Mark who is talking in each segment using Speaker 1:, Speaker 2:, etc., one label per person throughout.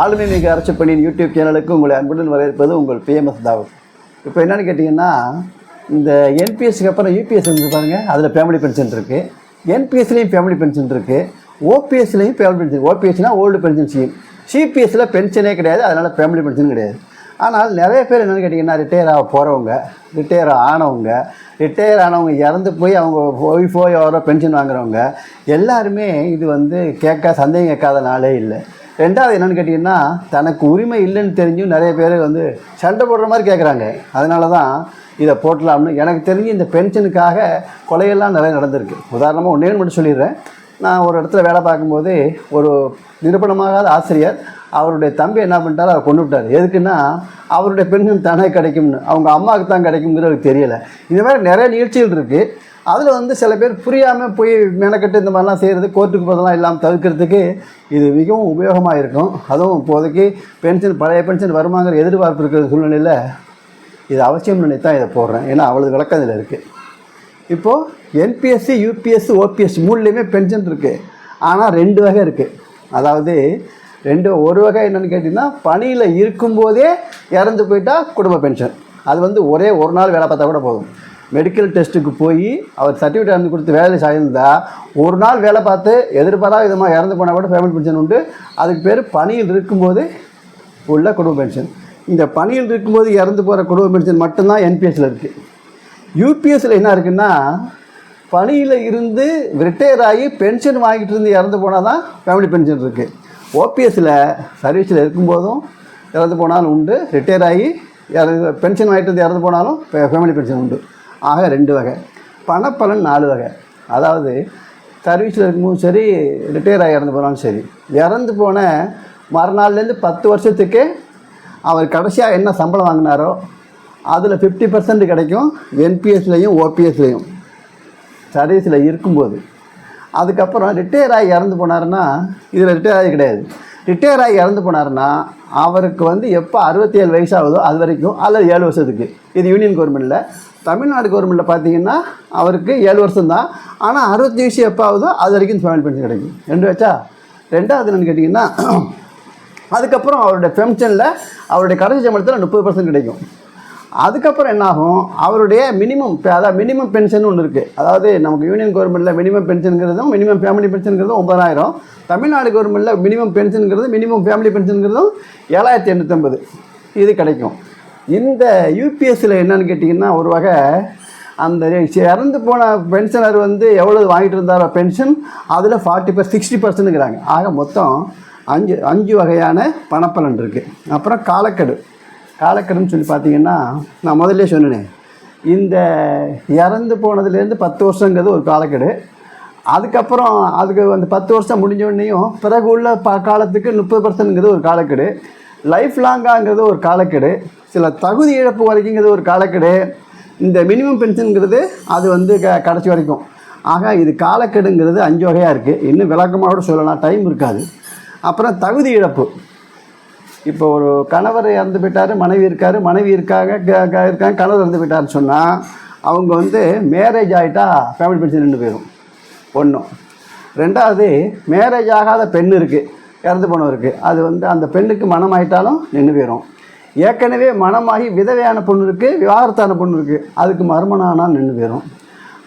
Speaker 1: ஆளுமை மிக அரசு பணியின் யூடியூப் சேனலுக்கு உங்களை அன்புடன் வரவேற்பது உங்கள் பிஎம்எஸ் தாவூத். இப்போ என்னென்னு கேட்டிங்கன்னா, இந்த என்பிஎஸ்க்கு அப்புறம் யூபிஎஸ் வந்து பாருங்கள், அதில் ஃபேமிலி பென்ஷன் இருக்குது, என்பிஎஸ்லேயும் ஃபேமிலி பென்ஷன் இருக்குது, ஓபிஎஸ்லேயும் ஃபேமிலி பென்ஷன். ஓபிஎஸ்னால் ஓல்டு பென்ஷன் ஸ்கீம். சிபிஎஸ்சில் பென்ஷனே கிடையாது, அதனால் ஃபேமிலி பென்ஷன் கிடையாது. ஆனால் நிறைய பேர் என்னென்னு கேட்டிங்கன்னா, ரிட்டையர் ஆக போகிறவங்க, ரிட்டையர் ஆனவங்க இறந்து போய் அவங்க ஒய்ஃபோ யாரோ பென்ஷன் வாங்குறவங்க எல்லாருமே இது வந்து சந்தேகம் கேட்காத நாளே இல்லை. ரெண்டாவது என்னென்னு கேட்டிங்கன்னா, தனக்கு உரிமை இல்லைன்னு தெரிஞ்சும் நிறைய பேர் வந்து சண்டை போடுற மாதிரி கேட்குறாங்க. அதனால தான் இதை போட்டலாம்னு. எனக்கு தெரிஞ்சு இந்த பென்ஷனுக்காக கொலையெல்லாம் நிறைய நடந்திருக்கு. உதாரணமாக ஒன்றே மட்டும் சொல்லிடுறேன். நான் ஒரு இடத்துல வேலை பார்க்கும்போது ஒரு நிரூபணமாகாத ஆசிரியர் அவருடைய தம்பி என்ன பண்ணிட்டார், அவர் கொண்டு விட்டார். எதுக்குன்னா, அவருடைய பென்ஷன் தானே கிடைக்கும்னு, அவங்க அம்மாவுக்கு தான் கிடைக்குங்கிறது அவருக்கு தெரியலை. இந்த மாதிரி நிறைய நிகழ்ச்சிகள் இருக்குது. அதில் வந்து சில பேர் புரியாமல் போய் மெனக்கட்டு இந்த மாதிரிலாம் செய்கிறது, கோர்ட்டுக்கு போதெல்லாம் இல்லாமல் தவிர்க்கிறதுக்கு இது மிகவும் உபயோகமாக இருக்கும். அதுவும் இப்போதைக்கு பழைய பென்ஷன் வருமாங்கிற எதிர்பார்ப்பு இருக்கிற சூழ்நிலையில் இது அவசியம் நினைத்தான் இதை போடுறேன். ஏன்னா அவ்வளவு விளக்கம் இதில் இருக்குது. இப்போது என்பிஎஸ்சி, யூபிஎஸ்சி, ஓபிஎஸ் மூணுலேயுமே பென்ஷன் இருக்குது. ஆனால் 2 வகை இருக்குது. அதாவது ஒரு வகை என்னென்னு கேட்டிங்கன்னா, பணியில் இருக்கும்போதே இறந்து போயிட்டால் குடும்ப பென்ஷன். அது வந்து ஒரே ஒரு நாள் வேலை பார்த்தா கூட போதும். மெடிக்கல் டெஸ்ட்டுக்கு போய் அவர் சர்டிஃபிகேட் இறந்து கொடுத்து வேலை சாய்ந்தால் ஒரு நாள் வேலை பார்த்து எதிர்பாராத விதமாக இறந்து போனால் கூட ஃபேமிலி பென்ஷன் உண்டு. அதுக்கு பேர் பணியில் இருக்கும்போது உள்ள குடும்ப பென்ஷன். இந்த பணியில் இருக்கும்போது இறந்து போகிற குடும்ப பென்ஷன் மட்டும்தான் என்பிஎஸ்சில் இருக்குது. யூபிஎஸ்சில் என்ன இருக்குன்னா, பணியில் இருந்து ரிட்டையர் ஆகி பென்ஷன் வாங்கிட்டு இருந்து இறந்து போனால் தான் ஃபேமிலி பென்ஷன் இருக்குது. ஓபிஎஸ்சில் சர்வீஸில் இருக்கும்போதும் இறந்து போனாலும் உண்டு, ரிட்டையர் ஆகி பென்ஷன் வாங்கிட்டு வந்து இறந்து போனாலும் ஃபேமிலி பென்ஷன் உண்டு. ஆக 2 வகை. பணப்பலன் 4 வகை. அதாவது சர்வீஸில் இருக்கும்போதும் சரி, ரிட்டையர் ஆகி இறந்து போனாலும் சரி, இறந்து போன மறுநாள்லேருந்து 10 வருஷத்துக்கு அவர் கடைசியாக என்ன சம்பளம் வாங்கினாரோ அதில் 50% கிடைக்கும் என்பிஎஸ்லேயும் ஓபிஎஸ்லேயும் சர்வீஸில் இருக்கும்போது. அதுக்கப்புறம் ரிட்டையர் ஆகி இறந்து போனாருன்னா இதில் ரிட்டையர் ஆகி கிடையாது. ரிட்டையர் ஆகி இறந்து போனாருன்னா அவருக்கு வந்து எப்போ 67 வயசு ஆகுதோ அது வரைக்கும், அல்லது 7 வருஷத்துக்கு. இது யூனியன் கவர்மெண்ட்டில். தமிழ்நாடு கவர்மெண்ட்டில் பார்த்தீங்கன்னா அவருக்கு 7 வருஷம் தான். ஆனால் 60 வயசு எப்போ ஆகுதோ அது வரைக்கும் ஃபேமிலி பென்ஷன் கிடைக்கும். 2 வச்சா. ரெண்டாவது என்னென்னு கேட்டிங்கன்னா, அதுக்கப்புறம் அவருடைய பென்ஷனில் அவருடைய கடைசி சம்பளத்தில் 30% கிடைக்கும். அதுக்கப்புறம் என்னாகும், அவருடைய மினிமம் பென்ஷன் ஒன்று இருக்குது. அதாவது நமக்கு யூனியன் கவர்மெண்ட்டில் மினிமம் பென்ஷனுங்கிறதும் மினிமம் ஃபேமிலி பென்ஷனுங்கிறதும் 9,000. தமிழ்நாடு கவர்மெண்ட்டில் மினிமம் பென்ஷனுங்கிறது மினிமம் ஃபேமிலி பென்ஷனுங்கிறதும் 7,850 இது கிடைக்கும். இந்த யூபிஎஸ்சியில் என்னென்னு கேட்டிங்கன்னா, ஒரு வகை அந்த இறந்து போன பென்ஷனர் வந்து எவ்வளோ வாங்கிட்டு இருந்தாரோ பென்ஷன் அதில் 60%ங்கிறாங்க. ஆக மொத்தம் 5 வகையான பணப்பலன் இருக்குது. அப்புறம் காலக்கெடுன்னு சொல்லி பார்த்தீங்கன்னா, நான் முதல்ல சொன்னேன், இந்த இறந்து போனதுலேருந்து 10 வருஷங்கிறது ஒரு காலக்கெடு. அதுக்கப்புறம் அதுக்கு அந்த 10 வருஷம் முடிஞ்சோடனையும் பிறகு உள்ள காலத்துக்கு 30%ங்கிறது ஒரு காலக்கெடு. லைஃப் லாங்காங்கிறது ஒரு காலக்கெடு. சில தகுதி இழப்பு வரைக்குங்கிறது ஒரு காலக்கெடு. இந்த மினிமம் பென்ஷனுங்கிறது அது வந்து கடைசி வரைக்கும். ஆக இது காலக்கெடுங்கிறது 5 வகையாக இருக்குது. இன்னும் விளக்கமாக கூட சொல்லலாம், டைம் இருக்காது. அப்புறம் தகுதி இழப்பு. இப்போ ஒரு கணவர் இறந்து போயிட்டார், மனைவி இருக்காங்க, கணவர் இறந்து போயிட்டாருன்னு சொன்னால் அவங்க வந்து மேரேஜ் ஆகிட்டா ஃபேமிலி பென்ஷன் நின்று போயிடும். 1. ரெண்டாவது, மேரேஜ் ஆகாத பெண் இருக்குது, இறந்து போனவருக்கு, அது வந்து அந்த பெண்ணுக்கு மனம் ஆகிட்டாலும் நின்று போயிடும். ஏற்கனவே மனமாகி விதவையான பொண்ணு இருக்குது, விவாகரத்தான பொண்ணு இருக்குது, அதுக்கு மறுமணம் ஆனால் நின்று போயிடும்.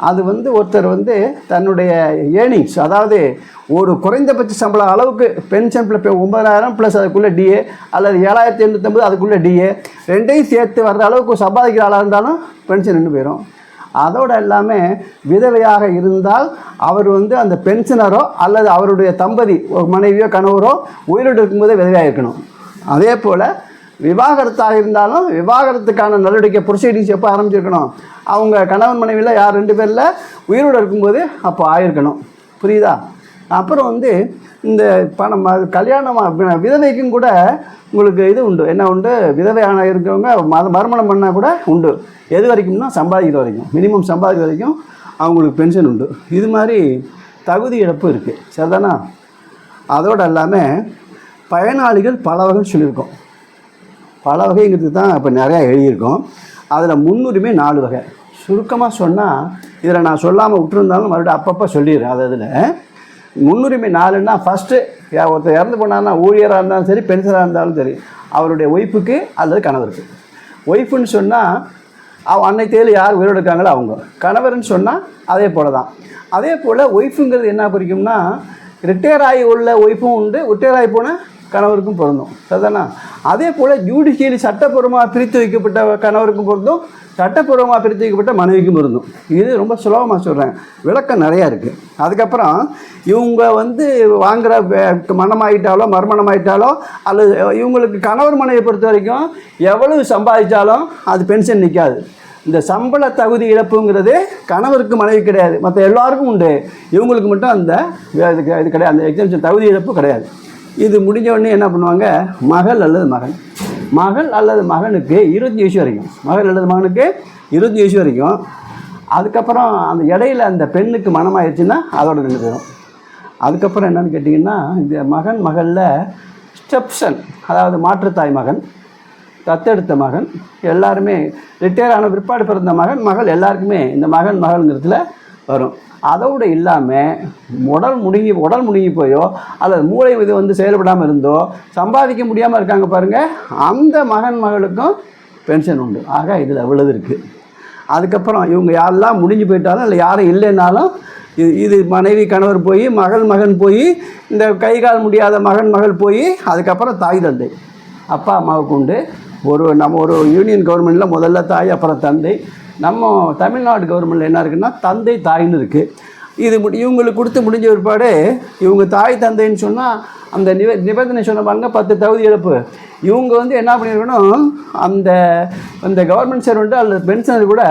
Speaker 1: அது வந்து ஒருத்தர் வந்து தன்னுடைய ஏர்னிங்ஸ், அதாவது ஒரு குறைந்தபட்ச சம்பளம் அளவுக்கு பென்ஷன் 9,000 ப்ளஸ் அதுக்குள்ளே டிஏ, அல்லது 7,850 அதுக்குள்ளே டிஏ, 2ஐயும் சேர்த்து வர்ற அளவுக்கு சம்பாதிக்கிற ஆளாக இருந்தாலும் பென்ஷன் நின்று போயிடும். அதோடு எல்லாமே விதவையாக இருந்தால் அவர் வந்து அந்த பென்ஷனரோ அல்லது அவருடைய தம்பதி ஒரு மனைவியோ கணவரோ உயிரோடு இருக்கும்போதே விதவையாக இருக்கணும். அதே போல் விவாகரத்தாக இருந்தாலும் விவாகரத்துக்கான நடவடிக்கை ப்ரொசீடிங்ஸ் எப்போ ஆரம்பிச்சிருக்கணும், அவங்க கணவன் மனைவியில் யார் 2 பேரில் உயிரோடு இருக்கும்போது அப்போ ஆயிருக்கணும். புரியுதா? அப்புறம் வந்து இந்த பணம் கல்யாணமாக விதவைக்கும் கூட உங்களுக்கு இது உண்டு. என்ன உண்டு, விதவையான இருக்கவங்க மறுமணம் பண்ணால் கூட உண்டு. எது வரைக்கும்னா சம்பாதிக்கிற வரைக்கும், மினிமம் சம்பாதிக்கிற வரைக்கும் அவங்களுக்கு பென்ஷன் உண்டு. இது மாதிரி தகுதி இழப்பு இருக்குது. சரிதானா? அதோடு இல்லாமல் பயனாளிகள் பல வகை சொல்லியிருக்கோம். பல வகைங்கிறது தான் இப்போ நிறையா எழுதியிருக்கோம். அதில் முன்னுரிமை 4 வகை. சுருக்கமாக சொன்னால் இதில் நான் சொல்லாமல் விட்டுருந்தாலும் மறுபடியும் அப்பப்போ சொல்லிடுறேன். இதில் முன்னுரிமை 4ன்னா, ஃபஸ்ட்டு ஒருத்தர் இறந்து போனான்னா ஊழியராக இருந்தாலும் சரி, பென்ஷனாக இருந்தாலும் சரி, அவருடைய ஒய்ஃபுக்கு அல்லது கணவருக்கு. ஒய்ஃபுன்னு சொன்னால் அவன் அன்னை தேதி யார் உயிரோடு இருக்காங்களோ அவங்க. கணவர்னு சொன்னால் அதே போல் தான். அதே போல் ஒய்ஃபுங்கிறது என்ன குறிக்கும்னா, ரிட்டையர் ஆகி உள்ள ஒய்ஃபும் உண்டு, ரிட்டையர் ஆகி போன கணவருக்கும் பொருந்தும். சரிதானா? அதே போல் ஜுடிஷியலி சட்டப்பூர்வமாக பிரித்து வைக்கப்பட்ட கணவருக்கும் பொருந்தும், சட்டப்பூர்வமாக பிரித்து வைக்கப்பட்ட மனைவிக்கும் பொருந்தும். இது ரொம்ப சுலபமாக சொல்கிறாங்க, விளக்கம் நிறையா இருக்குது. அதுக்கப்புறம் இவங்க வாங்குகிற மனமாயிட்டாலோ மறுமணமாயிட்டாலோ அல்லது இவங்களுக்கு கணவர் மனைவியை பொறுத்த வரைக்கும் எவ்வளவு சம்பாதிச்சாலும் அது பென்ஷன் நிற்காது. இந்த சம்பள தகுதி இழப்புங்கிறது கணவருக்கு மனைவி கிடையாது, மற்ற எல்லாருக்கும் உண்டு. இவங்களுக்கு மட்டும் அந்த இது கிடையாது, அந்த எக்ஸம்ஷன் தகுதி இழப்பு கிடையாது. இது முடிஞ்ச உடனே என்ன பண்ணுவாங்க, மகள் அல்லது மகனுக்கு 25 வயசு வரைக்கும், மகள் அல்லது மகனுக்கு 25 வயசு வரைக்கும். அதுக்கப்புறம் அந்த இடையில அந்த பெண்ணுக்கு மனமாயிடுச்சுன்னா அதோட 2 பேரும். அதுக்கப்புறம் என்னென்னு கேட்டிங்கன்னா, இந்த மகளில் ஸ்டெப்சன், அதாவது மாற்றுத்தாய் மகன், தத்தெடுத்த மகன், எல்லாருமே ரிட்டையர் ஆன பிற்பாடு பிறந்த மகள் எல்லாருக்குமே இந்த மகள்ங்கிறதுல வரும். அதோடு இல்லாமல் உடல் முடுங்கி போயோ அல்லது மூளை இது செயல்படாமல் இருந்தோ சம்பாதிக்க முடியாமல் இருக்காங்க பாருங்கள், அந்த மகளுக்கும் பென்ஷன் உண்டு. ஆக இதில் அவ்வளவு இருக்குது. அதுக்கப்புறம் இவங்க யாரெல்லாம் முடிஞ்சு போயிட்டாலும் இல்லை யாரும் இல்லைன்னாலும் இது மனைவி கணவர் போய் மகன் போய் இந்த கை கால் முடியாத மகள் போய் அதுக்கப்புறம் தாய் தந்தை அப்பா அம்மாவுக்கு உண்டு. நம்ம ஒரு யூனியன் கவர்மெண்ட்டில் முதல்ல தாய், அப்புறம் தந்தை. நம்ம தமிழ்நாடு கவர்மெண்ட்டில் என்ன இருக்குன்னா தந்தை தாயின்னு இருக்குது. இது இவங்களுக்கு கொடுத்து முடிஞ்ச பிற்பாடு இவங்க தாய் தந்தைன்னு சொன்னால் அந்த நிபந்தனை சொன்ன பாருங்க 10 தகுதி இழப்பு. இவங்க என்ன பண்ணியிருக்கணும், அந்த கவர்மெண்ட் சர்வெண்ட்டு அல்லது பென்ஷனர் கூட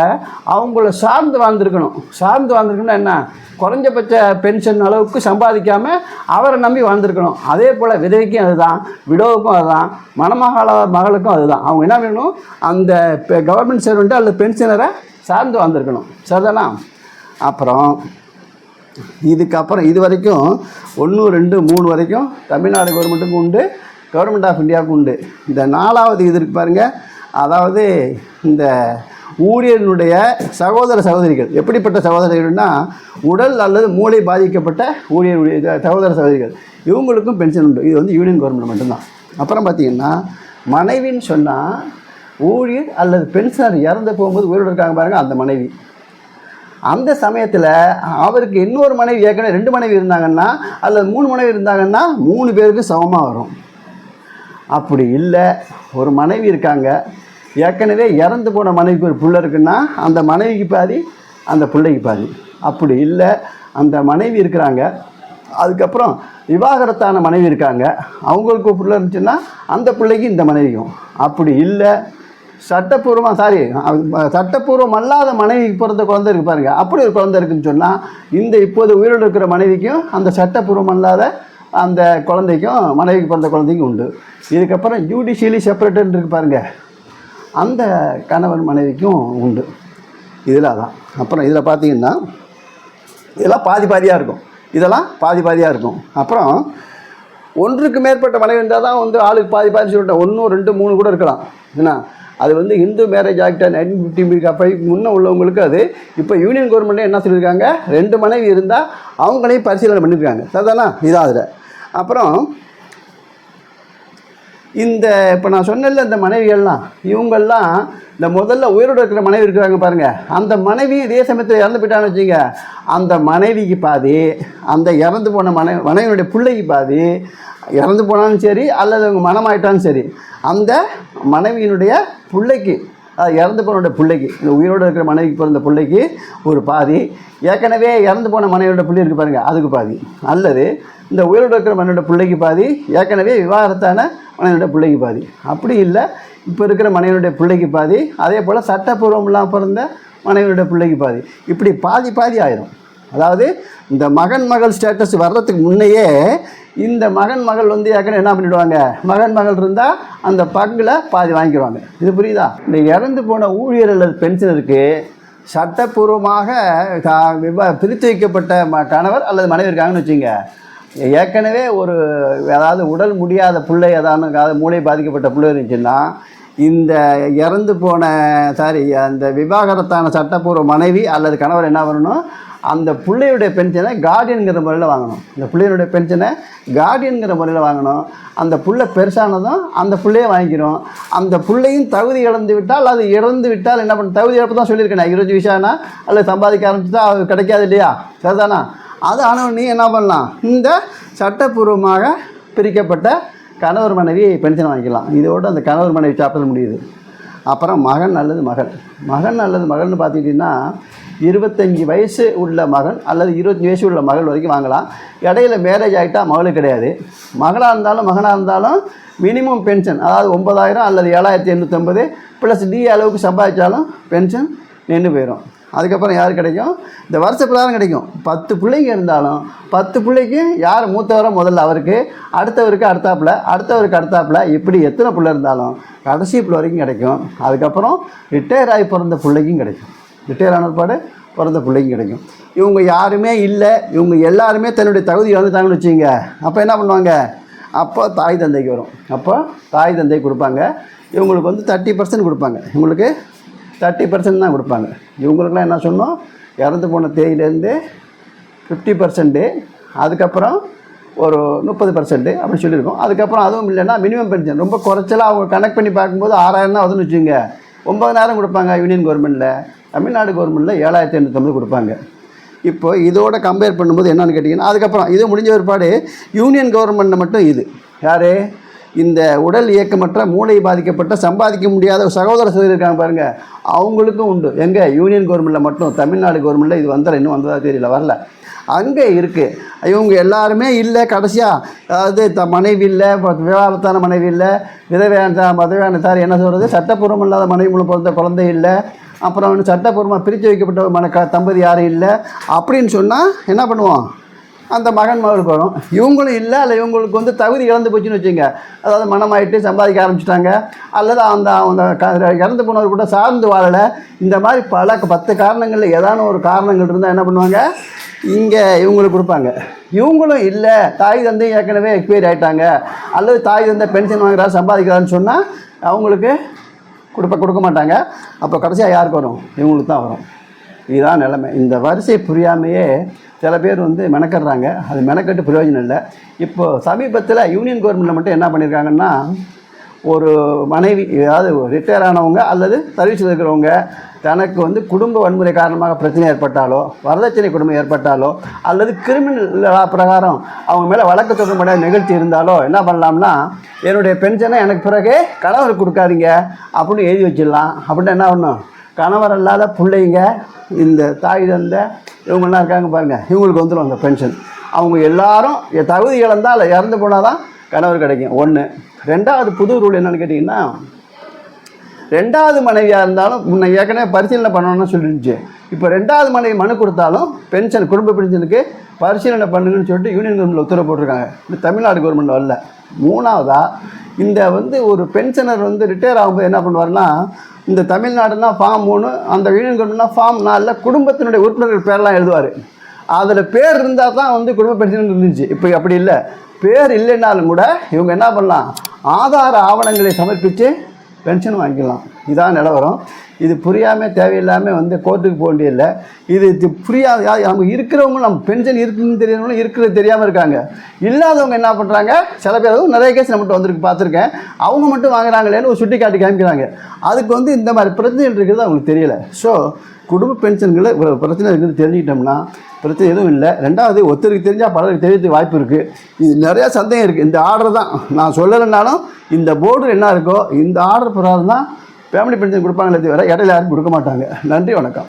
Speaker 1: அவங்கள சார்ந்து வாழ்ந்துருக்கணும்னா என்ன, குறைஞ்சபட்ச பென்ஷன் அளவுக்கு சம்பாதிக்காமல் அவரை நம்பி வாழ்ந்துருக்கணும். அதே போல் விதவைக்கும் அதுதான், விடோவுக்கும் அதுதான், மகளுக்கும் அதுதான். அவங்க என்ன பண்ணணும், அந்த கவர்மெண்ட் சர்வெண்ட்டு அல்லது பென்ஷனரை சார்ந்து வாழ்ந்துருக்கணும். சரிதானா? அப்புறம் இதுக்கப்புறம் இது வரைக்கும் 1, 2, 3 வரைக்கும் தமிழ்நாடு கவர்மெண்ட்டுக்கும் உண்டு, கவர்மெண்ட் ஆஃப் இந்தியாவுக்கும் உண்டு. இந்த 4வது இது இருக்கு பாருங்கள், அதாவது இந்த ஊழியர்களுடைய சகோதரிகள். எப்படிப்பட்ட சகோதரிகள்னா, உடல் அல்லது மூளை பாதிக்கப்பட்ட ஊழியர்களுடைய சகோதரிகள், இவங்களுக்கும் பென்ஷன் உண்டு. இது யூனியன் கவர்மெண்ட் மட்டும்தான். அப்புறம் பார்த்திங்கன்னா மனைவின்னு சொன்னால் ஊழியர் அல்லது பென்ஷனர் இறந்து போகும்போது உயிரோடு இருக்காங்க பாருங்கள், அந்த மனைவி. அந்த சமயத்தில் அவருக்கு இன்னொரு மனைவி, ஏற்கனவே 2 மனைவி இருந்தாங்கன்னா அல்லது 3 மனைவி இருந்தாங்கன்னா 3 பேருக்கு சமமாக வரும். அப்படி இல்லை, ஒரு மனைவி இருக்காங்க, ஏற்கனவே இறந்து போன மனைவிக்கு ஒரு பிள்ளை இருக்குன்னா அந்த மனைவிக்கு பாதி, அந்த பிள்ளைக்கு பாதி. அப்படி இல்லை, அந்த மனைவி இருக்கிறாங்க, அதுக்கப்புறம் விவாகரத்தான மனைவி இருக்காங்க, அவங்களுக்கு பிள்ளை இருந்துச்சுன்னா அந்த பிள்ளைக்கு இந்த மனைவிக்கும். அப்படி இல்லை, சட்டப்பூர்வம் அல்லாத மனைவிக்கு பிறந்த குழந்தை இருக்குது பாருங்கள், அப்படி ஒரு குழந்தை இருக்குதுன்னு சொன்னால் இந்த இப்போது உயிரோடு இருக்கிற மனைவிக்கும் அந்த சட்டப்பூர்வம் அல்லாத அந்த குழந்தைக்கும் மனைவிக்கு பிறந்த குழந்தைக்கும் உண்டு. இதுக்கப்புறம் ஜுடிஷியலி செப்பரேட்டட் இருக்குது பாருங்கள், அந்த கணவன் மனைவிக்கும் உண்டு. இதில் தான். அப்புறம் இதில் பார்த்திங்கன்னா இதெல்லாம் பாதியாக இருக்கும். அப்புறம் ஒன்றுக்கு மேற்பட்ட மனைவி இருந்தால் தான் ஆளுக்கு பாதி சொல்லிட்டேன். 1, 2, 3 கூட இருக்கலாம். ஏன்னா அது இந்து மேரேஜ் ஆக்ட் 1950 முன்னே உள்ளவங்களுக்கு அது. இப்போ யூனியன் கவர்மெண்ட்டே என்ன சொல்லியிருக்காங்க, 2 மனைவி இருந்தால் அவங்களையும் பரிசீலனை பண்ணியிருக்காங்க. சரிதானா? இதான் அதில். அப்புறம் இப்போ நான் சொன்னல இந்த மனைவிகள்லாம், இவங்கெல்லாம் இந்த முதல்ல உயிரோடு இருக்கிற மனைவி இருக்கிறாங்க பாருங்கள், அந்த மனைவி இதே சமயத்தில் இறந்து போயிட்டான்னு வச்சுங்க, அந்த மனைவிக்கு பாதி, அந்த இறந்து போன மனைவியுடைய பிள்ளைக்கு பாதி, இறந்து போனாலும் சரி அல்லது அவங்க மனமாயிட்டாலும் சரி, அந்த மனைவியினுடைய பிள்ளைக்கு, இறந்து போனோட பிள்ளைக்கு, இந்த உயிரோடு இருக்கிற மனைவிக்கு பிறந்த பிள்ளைக்கு ஒரு பாதி, ஏற்கனவே இறந்து போன மனைவியோட பிள்ளை இருக்குது பாருங்கள் அதுக்கு பாதி, அல்லது இந்த உயிரோடு இருக்கிற மனைவியோட பிள்ளைக்கு பாதி, ஏற்கனவே விவாகரத்தான மனைவியோட பிள்ளைக்கு பாதி. அப்படி இல்லை, இப்போ இருக்கிற மனைவியோட பிள்ளைக்கு பாதி, அதே போல் சட்டப்பூர்வம் இல்லாமல் பிறந்த மனைவியோட பிள்ளைக்கு பாதி, இப்படி பாதி ஆயிரும். அதாவது இந்த மகள் ஸ்டேட்டஸ் வர்றதுக்கு முன்னையே இந்த மகள் ஏற்கனவே என்ன பண்ணிவிடுவாங்க, மகள் இருந்தால் அந்த பங்கில் பாதி வாங்கிடுவாங்க. இது புரியுதா? இந்த இறந்து போன ஊழியர் அல்லது பென்ஷனருக்கு சட்டப்பூர்வமாக பிரித்து வைக்கப்பட்ட கணவர் அல்லது மனைவி இருக்காங்கன்னு வச்சுங்க, ஏற்கனவே அதாவது உடல் முடியாத பிள்ளை, அதாவது மூளை பாதிக்கப்பட்ட பிள்ளை இருந்துச்சுன்னா இந்த இறந்து போன அந்த விவாகரத்தான சட்டப்பூர்வ மனைவி அல்லது கணவர் என்ன பண்ணணும், அந்த பிள்ளையுடைய பென்ஷனை கார்டியனுங்கிற முறையில் வாங்கணும். இந்த பிள்ளையுடைய பென்ஷனை கார்டியனுங்கிற முறையில் வாங்கணும். அந்த புள்ள பெருசானதும் அந்த பிள்ளையே வாங்கிக்கிறோம். அந்த பிள்ளையும் தகுதி இழந்து விட்டால், அது இறந்து விட்டால் என்ன பண்ண, தகுதி இழப்பு தான் சொல்லியிருக்கேன். 20 வயசானா அல்லது சம்பாதிக்க ஆரம்பிச்சுட்டா அது கிடைக்காது இல்லையா, சரிதானா? அது ஆனால் நீ என்ன பண்ணலாம், இந்த சட்டப்பூர்வமாக பிரிக்கப்பட்ட கணவர் மனைவி பென்ஷன் வாங்கிக்கலாம். இதோடு அந்த கணவர் மனைவி சாப்பிட முடியுது. அப்புறம் மகன் அல்லது மகள். மகன் அல்லது மகள்னு பார்த்துக்கிட்டிங்கன்னா 25 வயசு உள்ள மகன் அல்லது 25 வயசு உள்ள மகள் வரைக்கும் வாங்கலாம். இடையில மேரேஜ் ஆகிட்டால் மகளுக்கு கிடையாது. மகளாக இருந்தாலும் மகனாக இருந்தாலும் மினிமம் பென்ஷன், அதாவது 9,000 அல்லது 7,850 ப்ளஸ் டி அளவுக்கு சம்பாதிச்சாலும் பென்ஷன் நின்று போயிடும். அதுக்கப்புறம் யார் கிடைக்கும், இந்த வருஷ பிரகாரம் கிடைக்கும். 10 பிள்ளைங்க இருந்தாலும் 10 பிள்ளைக்கு யார் மூத்தவரோ முதல்ல அவருக்கு, அடுத்தவருக்கு அடுத்தாப்புல இப்படி எத்தனை பிள்ளை இருந்தாலும் கடைசி பிள்ளை வரைக்கும் கிடைக்கும். அதுக்கப்புறம் ரிட்டையர் ஆகி பிறந்த பிள்ளைக்கும் கிடைக்கும். ரிட்டையர் ஆன பாடு பிறந்த பிள்ளைக்கும் கிடைக்கும். இவங்க யாருமே இல்லை, இவங்க எல்லாருமே தன்னுடைய தகுதி வந்துட்டாங்கன்னு வச்சுங்க. அப்போ என்ன பண்ணுவாங்க, அப்போ தாய் தந்தைக்கு வரும். அப்போ தாய் தந்தை கொடுப்பாங்க. இவங்களுக்கு வந்து 30% கொடுப்பாங்க. இவங்களுக்கு 30% தான் கொடுப்பாங்க. இவங்களுக்குலாம் என்ன சொன்னோம், இறந்து போன தேதியிலேருந்து 50%, அதுக்கப்புறம் ஒரு 30% அப்படி சொல்லியிருக்கோம். அதுக்கப்புறம் அதுவும் இல்லைன்னா மினிமம் பென்ஷன் ரொம்ப குறைச்சலாக அவங்க கனெக்ட் பண்ணி பார்க்கும்போது 6,000 தான் அதுன்னு வச்சுங்க. 9,000 கொடுப்பாங்க யூனியன் கவர்மெண்ட்டில். தமிழ்நாடு கவர்மெண்ட்டில் 7,850 கொடுப்பாங்க. இப்போ இதோட கம்பேர் பண்ணும்போது என்னென்னு கேட்டிங்கன்னா, அதுக்கப்புறம் இது முடிஞ்ச ஒருபாடு யூனியன் கவர்மெண்ட்டில் மட்டும் இது யார், இந்த உடல் இயக்கமற்ற மூளை பாதிக்கப்பட்ட சம்பாதிக்க முடியாத சகோதர சகோதரி இருக்காங்க பாருங்கள், அவங்களுக்கும் உண்டு. எங்கே, யூனியன் கவர்மெண்ட்டில் மட்டும். தமிழ்நாடு கவர்மெண்ட்டில் இது வந்தால் இன்னும் வந்ததாக தெரியல, வரல. அங்கே இருக்குது. இவங்க எல்லாருமே இல்லை. கடைசியாக அதாவது மனைவி இல்லை, விவாகரத்தான மனைவி இல்லை, விதவையான சார் என்ன சொல்கிறது, சட்டப்பூர்வம் இல்லாத மனைவி மூலம் பிறந்த குழந்தை இல்லை, அப்புறம் வந்து சட்டப்பூர்வமாக பிரித்து வைக்கப்பட்ட தம்பதி யாரும் இல்லை அப்படின்னு சொன்னால் என்ன பண்ணுவோம், அந்த மகன் மகளுக்கு வரும். இவங்களும் இல்லை, அல்ல இவங்களுக்கு வந்து தகுதி இழந்து போச்சுன்னு வச்சுங்க. அதாவது மனமாயிட்டு சம்பாதிக்க ஆரம்பிச்சிட்டாங்க, அல்லது அந்த இறந்து போனவர் கூட சார்ந்து வாழலை. இந்த மாதிரி பல 10 காரணங்களில் ஏதான ஒரு காரணங்கள் இருந்தால் என்ன பண்ணுவாங்க, இங்கே இவங்களுக்கு கொடுப்பாங்க. இவங்களும் இல்லை, தாய் தந்தை ஏற்கனவே எக்ஸ்பைரி ஆகிட்டாங்க, அல்லது தாய் தந்தை பென்ஷன் வாங்குறாரு சம்பாதிக்கிறான்னு சொன்னால் அவங்களுக்கு கொடுக்க மாட்டாங்க. அப்போ கடைசியாக யாருக்கு வரும், இவங்களுக்கு தான் வரும். இதுதான் நிலைமை. இந்த வரிசை புரியாமையே சில பேர் வந்து மெனக்கடுறாங்க. அது மெனக்கட்டு பிரயோஜனம் இல்லை. இப்போது சமீபத்தில் யூனியன் கவர்மெண்ட்டில் மட்டும் என்ன பண்ணியிருக்காங்கன்னா, ஒரு மனைவி, அதாவது ரிட்டையர் ஆனவங்க அல்லது சர்வீஸில் இருக்கிறவங்க தனக்கு வந்து குடும்ப வன்முறை காரணமாக பிரச்சனை ஏற்பட்டாலோ, வரதட்சணை குடும்பம் ஏற்பட்டாலோ, அல்லது கிரிமினல் பிரகாரம் அவங்க மேலே வழக்கு தொடர்புடைய நிகழ்ச்சி இருந்தாலோ என்ன பண்ணலாம்னா, என்னுடைய பென்ஷனை எனக்கு பிறகு கணவர் கொடுக்காதீங்க அப்படின்னு எழுதி வச்சிடலாம். அப்படின்னா என்ன பண்ணணும், கணவர் இல்லாத பிள்ளைங்க, இந்த தாய் தந்தை இவங்கெல்லாம் இருக்காங்க பாருங்கள், இவங்களுக்கு வந்துடும் அந்த பென்ஷன். அவங்க எல்லாரும் தகுதி இழந்தால் இறந்து போனால் தான் கணவர் கிடைக்கும். 1. 2வது புது ரூல் என்னென்னு கேட்டிங்கன்னா, 2வது மனைவியாக இருந்தாலும் முன்ன ஏற்கனவே பரிசீலனை பண்ணணும்னு சொல்லிருந்துச்சு. இப்போ 2வது மனைவி மனு கொடுத்தாலும் பென்ஷன், குடும்ப பென்ஷனுக்கு பரிசீலனை பண்ணுங்கன்னு சொல்லிட்டு யூனியன் கவர்மெண்ட்டில் உத்தரவு போட்டிருக்காங்க. இந்த தமிழ்நாடு கவர்மெண்ட் வரல. 3வதா, இந்த வந்து ஒரு பென்ஷனர் வந்து ரிட்டையர் ஆகும்போது என்ன பண்ணுவார்னா, இந்த தமிழ்நாடுனா ஃபார்ம் 3, அந்த யூனியன் கவர்மெண்ட்னா ஃபார்ம் 4 குடும்பத்தினுடைய உறுப்பினர்கள் பேரெலாம் எழுதுவார். அதில் பேர் இருந்தால் தான் வந்து குடும்ப பென்ஷன் இருந்துச்சு. இப்போ அப்படி இல்லை. பேர் இல்லைன்னாலும் கூட இவங்க என்ன பண்ணலாம், ஆதார ஆவணங்களை சமர்ப்பித்து பென்ஷன் வாங்கிக்கலாம். இதான் நிலவரம். இது புரியாமல் தேவையில்லாமல் வந்து கோர்ட்டுக்கு போக வேண்டியதில்லை. இது புரியாத நம்ம இருக்கிறவங்க, நம்ம பென்ஷன் இருக்குதுன்னு தெரியறவங்களும் இருக்கிறது தெரியாமல் இருக்காங்க. இல்லாதவங்க என்ன பண்ணுறாங்க, சில பேர் நிறைய கேஸ் நம்மகிட்ட வந்திருக்கு, பார்த்துருக்கேன். அவங்க மட்டும் வாங்குறாங்களேன்னு ஒரு சுட்டி காட்டி காமிக்கிறாங்க. அதுக்கு வந்து இந்த மாதிரி பிரச்சனைகள் இருக்கிறது அவங்களுக்கு தெரியலை. ஸோ குடும்ப பென்ஷன்களை ஒரு பிரச்சனை இருக்குது தெரிஞ்சுக்கிட்டோம்னா பிரச்சனை எதுவும் இல்லை. 2வது, ஒருத்தருக்கு தெரிஞ்சால் பலருக்கு தெரியறதுக்கு வாய்ப்பு இருக்குது. இது நிறையா சந்தேகம் இருக்குது. இந்த ஆர்டர் தான் நான் சொல்லலைன்னாலும் இந்த போர்டு என்ன இருக்கோ இந்த ஆர்டர் பிரகாரம் தான் ஃபேமிலி பென்ஷன் கொடுப்பாங்களே தவிர இடையில யாரும் கொடுக்க மாட்டாங்க. நன்றி, வணக்கம்.